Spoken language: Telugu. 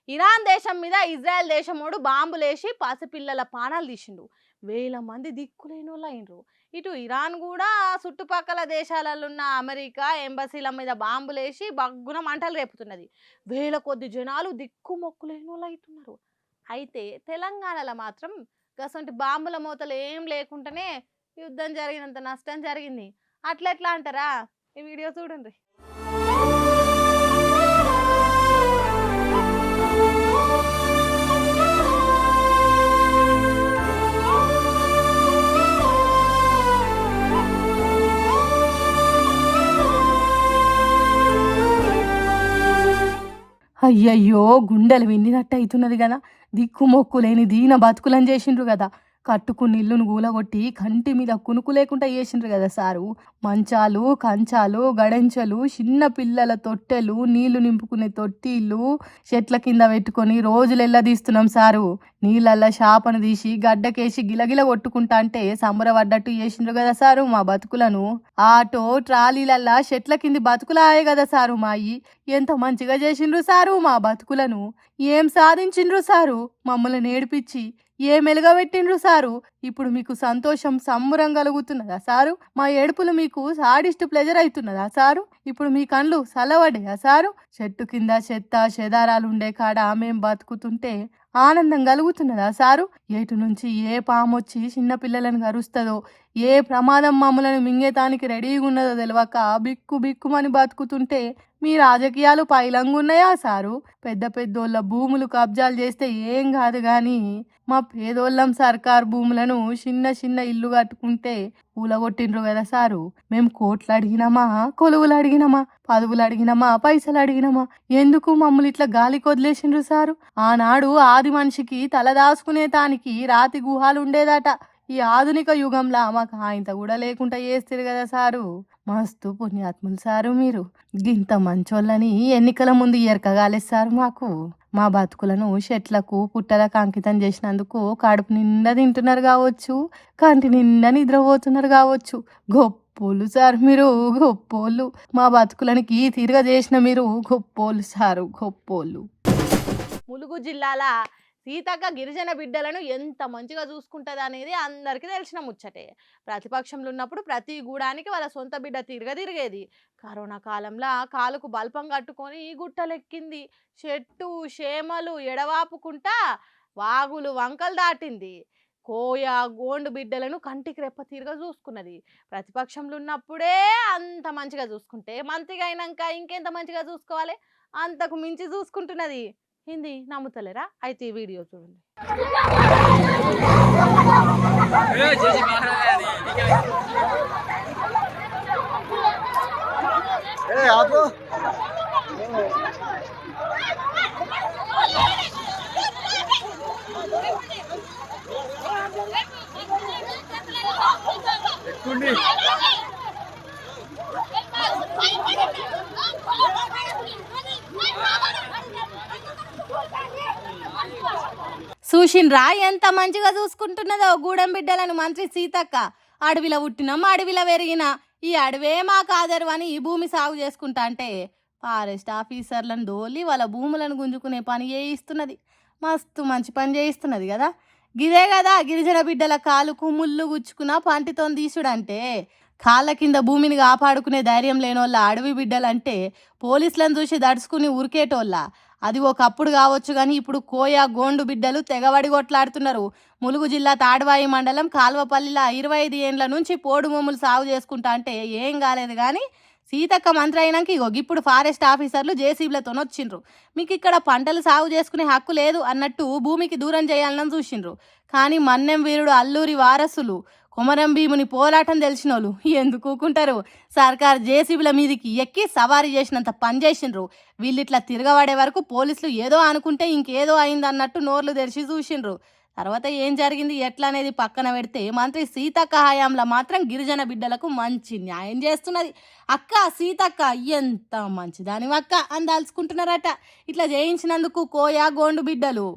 ఇరాన్ దేశం మీద ఇజ్రాయెల్ దేశమోడు బాంబులేసి పసిపిల్లల పానాలు తీసిండు. వేల మంది దిక్కులేనోళ్ళు అయినరు. ఇటు ఇరాన్ కూడా చుట్టుపక్కల దేశాలలో ఉన్న అమెరికా ఎంబసీల మీద బాంబులేసి బగ్గున మంటలు రేపుతున్నది. వేల కొద్ది జనాలు దిక్కు మొక్కులేనోళ్ళు అవుతున్నారు. అయితే తెలంగాణలో మాత్రం గసంటి బాంబుల మూతలు ఏం లేకుండానే యుద్ధం జరిగినంత నష్టం జరిగింది. అట్లెట్లా అంటారా? ఈ వీడియో చూడండి. అయ్యయ్యో గుండెలు విండినట్టు అవుతున్నది కదా. దిక్కు మొక్కు లేని దీన బతుకులని చేసిండ్రు కదా. కట్టుకున్న ఇల్లును గూలగొట్టి కంటి మీద కునుకు లేకుండా చేసిండ్రు కదా సారు. మంచాలు, కంచాలు, గడంచెలు, చిన్న పిల్లల తొట్టెలు, నీళ్లు నింపుకునే తొట్టిళ్ళు చెట్ల కింద పెట్టుకొని రోజులెల్లా తీస్తున్నాం సారు. నీళ్ళల్లా శాపను తీసి గడ్డకేసి గిలగిల కొట్టుకుంటా అంటే సంబరపడ్డట్టు చేసిండ్రు కదా సారు మా బతుకులను. ఆటో ట్రాలీలల్లా చెట్ల కింది బతుకులాయే కదా సారు మాయి. ఎంత మంచిగా చేసిండ్రు సారు మా బతుకులను. ఏం సాధించిండ్రు సారు మమ్మల్ని నేర్పించి. ఏం ఎలుగబెట్టిండ్రు సారు. ఇప్పుడు మీకు సంతోషం సంబరం కలుగుతున్నదా సారు? మా ఏడుపులు మీకు సాడిస్ట్ ప్లెజర్ అవుతున్నదా సారు? ఇప్పుడు మీ కళ్ళు సలవడ్డాయా సారు? చెట్టు కింద చెత్త చెదారాలు ఉండే కాడ మేం బతుకుతుంటే ఆనందం కలుగుతున్నదా సారు? ఏటు నుంచి ఏ పామొచ్చి చిన్న పిల్లలను కరుస్తుందో, ఏ ప్రమాదం మమ్మలను మింగేతానికి రెడీగా ఉన్నదో తెలియక బిక్కు బిక్కుమని బతుకుతుంటే మీ రాజకీయాలు పైలంగున్నాయా సారు? పెద్ద పెద్దోళ్ళ భూములు కబ్జాలు చేస్తే ఏం కాదు కానీ మా పేదోళ్ళం సర్కార్ భూములను చిన్న చిన్న ఇల్లు కట్టుకుంటే ఊలగొట్టిండ్రు కదా సారు. మేము కోట్లు అడిగినామా, కొలువులు అడిగినామా, పదవులు అడిగినామా, పైసలు అడిగినామా? ఎందుకు మమ్మల్ని ఇట్లా గాలికి వదిలేసిండ్రు సారు? ఆనాడు ఆది మనిషికి తల దాచుకునే తానికి రాతి గుహాలు ఉండేదట. ఈ ఆధునిక యుగంలో మాకు ఆయంత కూడా లేకుండా చేస్తారు కదా సారు. మస్తు పుణ్యాత్ములు సారు మీరు. గింత మంచోళ్ళని ఎన్నికల ముందు ఎరకగాలేస్తారు మాకు. మా బతుకులను చెట్లకు పుట్టలకు అంకితం చేసినందుకు కడుపు నిండా తింటున్నారు కావచ్చు, కంటి నిండా నిద్రపోతున్నారు కావచ్చు. గొప్పోళ్ళు సార్ మీరు, గొప్పోళ్ళు. మా బతుకులనికి తిరగ చేసిన మీరు గొప్పోళ్ళు సారు, గొప్పోళ్ళు. ములుగు జిల్లాల సీతక్క గిరిజన బిడ్డలను ఎంత మంచిగా చూసుకుంటుంది అనేది అందరికీ తెలిసిన ముచ్చటే. ప్రతిపక్షంలో ఉన్నప్పుడు ప్రతి గూడానికి వాళ్ళ సొంత బిడ్డ తిరిగేది. కరోనా కాలంలో కాలుకు బల్పం కట్టుకొని గుట్టలెక్కింది. చెట్టు చేమలు ఎడవాపుకుంటా వాగులు వంకలు దాటింది. కోయ గోండు బిడ్డలను కంటికి రెప్ప తీరుగా చూసుకున్నది. ప్రతిపక్షంలో ఉన్నప్పుడే అంత మంచిగా చూసుకుంటే మంత్రిగా అయినాక ఇంకెంత మంచిగా చూసుకోవాలి? అంతకు మించి చూసుకుంటున్నది. హిందీ నమ్ముతలేరా? అయితే ఈ వీడియో చూడండి. చూసిండ్రా ఎంత మంచిగా చూసుకుంటున్నదో గూడెం బిడ్డలను మంత్రి సీతక్క. అడవిలో పుట్టినాం, అడవిలో పెరిగిన ఈ అడవే మా కాదరు అని ఈ భూమి సాగు చేసుకుంటా అంటే ఫారెస్ట్ ఆఫీసర్లను దోలి వాళ్ళ భూములను గుంజుకునే పని చేయిస్తున్నది. మస్తు మంచి పని చేయిస్తున్నది కదా. గిదే కదా గిరిజన బిడ్డల కాలుకు ముళ్ళు గుచ్చుకున్న పంటితో తీసుడంటే. కాళ్ళ కింద భూమిని కాపాడుకునే ధైర్యం లేనోళ్ళ అడవి బిడ్డలంటే పోలీసులను చూసి దడుచుకుని ఉరికేటోళ్ళ. అది ఒకప్పుడు కావచ్చు కానీ ఇప్పుడు కోయ గోండు బిడ్డలు తెగవడి కొట్లాడుతున్నారు. ములుగు జిల్లా తాడ్వాయి మండలం కాల్వపల్లిలో 25 ఏండ్ల నుంచి పోడు భూములు సాగు చేసుకుంటా అంటే ఏం కాలేదు కానీ సీతక్క మంత్రి అయినాక ఇప్పుడు ఫారెస్ట్ ఆఫీసర్లు జేసీబీలతో వచ్చిండ్రు. మీకు ఇక్కడ పంటలు సాగు చేసుకునే హక్కు లేదు అన్నట్టు భూమికి దూరం చేయాలని చూసిండ్రు. కానీ మన్నెం వీరుడు అల్లూరి వారసులు కొమరం భీముని పోరాటం తెలిసిన వాళ్ళు ఎందుకు ఊకుంటారు? సర్కార్ జేసీబీల మీదికి ఎక్కి సవారీ చేసినంత పని చేసిండ్రు. వీళ్ళిట్లా తిరగబడే వరకు పోలీసులు ఏదో అనుకుంటే ఇంకేదో అయింది అన్నట్టు నోర్లు తెరిచి చూసిండ్రు. తర్వాత ఏం జరిగింది ఎట్లా అనేది పక్కన పెడితే మంత్రి సీతక్క హయాంలో మాత్రం గిరిజన బిడ్డలకు మంచి న్యాయం చేస్తున్నది. అక్క సీతక్క ఎంత మంచిదాని అక్క అని దాల్చుకుంటున్నారట. ఇట్లా చేయించినందుకు కోయ గోండు బిడ్డలు